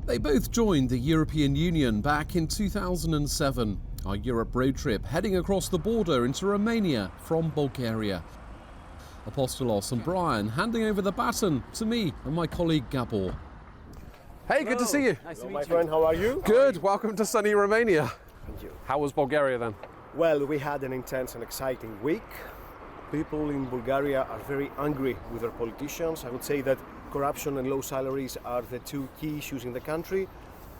They both joined the European Union back in 2007. Our Europe road trip heading across the border into Romania from Bulgaria. Apostolos and Brian handing over the baton to me and my colleague Gabor. Hey, good to see you. Nice to meet you. My friend, how are you? Good, welcome to sunny Romania. Thank you. How was Bulgaria then? Well, we had an intense and exciting week. People in Bulgaria are very angry with their politicians. I would say that corruption and low salaries are the two key issues in the country.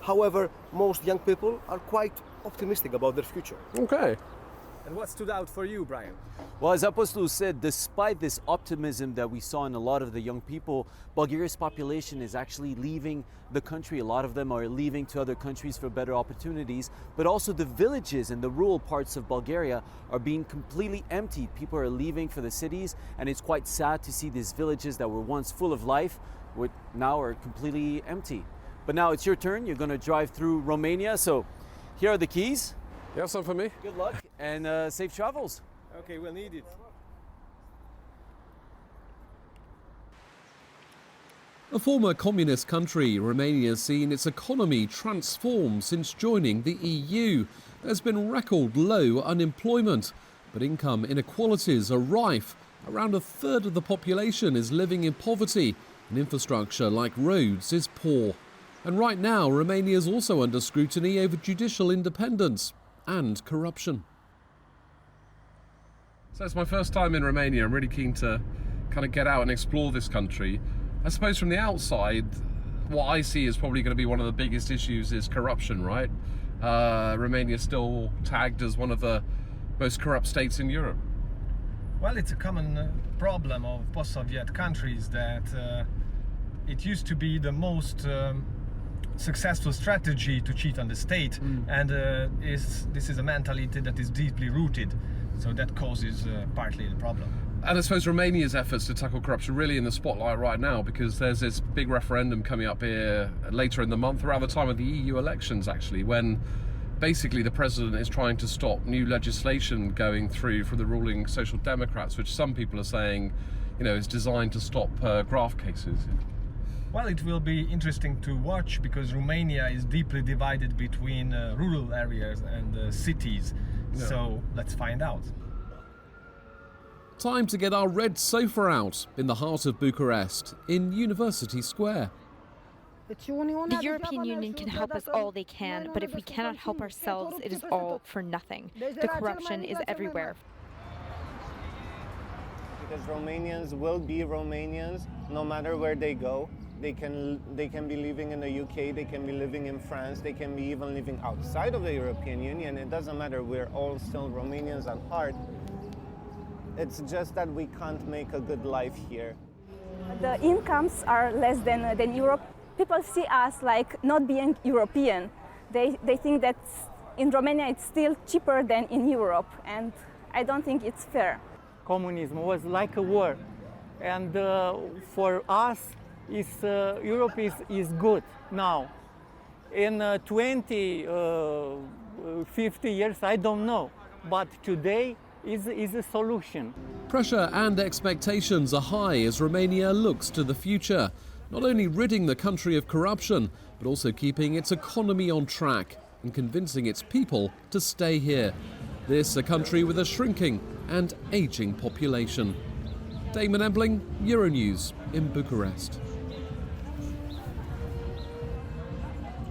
However, most young people are quite optimistic about their future. Okay. And what stood out for you, Brian? Well, as Apostolos said, despite this optimism that we saw in a lot of the young people, Bulgaria's population is actually leaving the country. A lot of them are leaving to other countries for better opportunities, but also the villages and the rural parts of Bulgaria are being completely emptied. People are leaving for the cities, and it's quite sad to see these villages that were once full of life, which now are completely empty. But now it's your turn. You're going to drive through Romania, so here are the keys. You have some for me? Good luck and safe travels. Okay, we'll need it. A former communist country, Romania has seen its economy transform since joining the EU. There's been record low unemployment, but income inequalities are rife. Around a third of the population is living in poverty, and infrastructure like roads is poor. And right now, Romania is also under scrutiny over judicial independence and corruption. So it's my first time in Romania. I'm really keen to kind of get out and explore this country. I suppose from the outside, what I see is probably going to be one of the biggest issues is corruption, right? Romania is still tagged as one of the most corrupt states in Europe. Well, it's a common problem of post-Soviet countries that it used to be the most successful strategy to cheat on the state, and this is a mentality that is deeply rooted, so that causes partly the problem. And I suppose Romania's efforts to tackle corruption really in the spotlight right now, because there's this big referendum coming up here later in the month, around the time of the EU elections actually, when basically the president is trying to stop new legislation going through from the ruling Social Democrats, which some people are saying, is designed to stop graft cases. Well, it will be interesting to watch because Romania is deeply divided between rural areas and cities. Yeah. So let's find out. Time to get our red sofa out in the heart of Bucharest, in University Square. The European Union can help us all they can, but if we cannot help ourselves, it is all for nothing. The corruption is everywhere. Because Romanians will be Romanians no matter where they go. They can be living in the UK, they can be living in France, they can be even living outside of the European Union. It doesn't matter, we're all still Romanians at heart. It's just that we can't make a good life here. The incomes are less than Europe. People see us like not being European. They think that in Romania it's still cheaper than in Europe, and I don't think it's fair. Communism was like a war, and for us, Europe is good now. In 20, 50 years, I don't know, but today is a solution. Pressure and expectations are high as Romania looks to the future, not only ridding the country of corruption, but also keeping its economy on track and convincing its people to stay here. This a country with a shrinking and aging population. Damon, Embling, Euronews in Bucharest.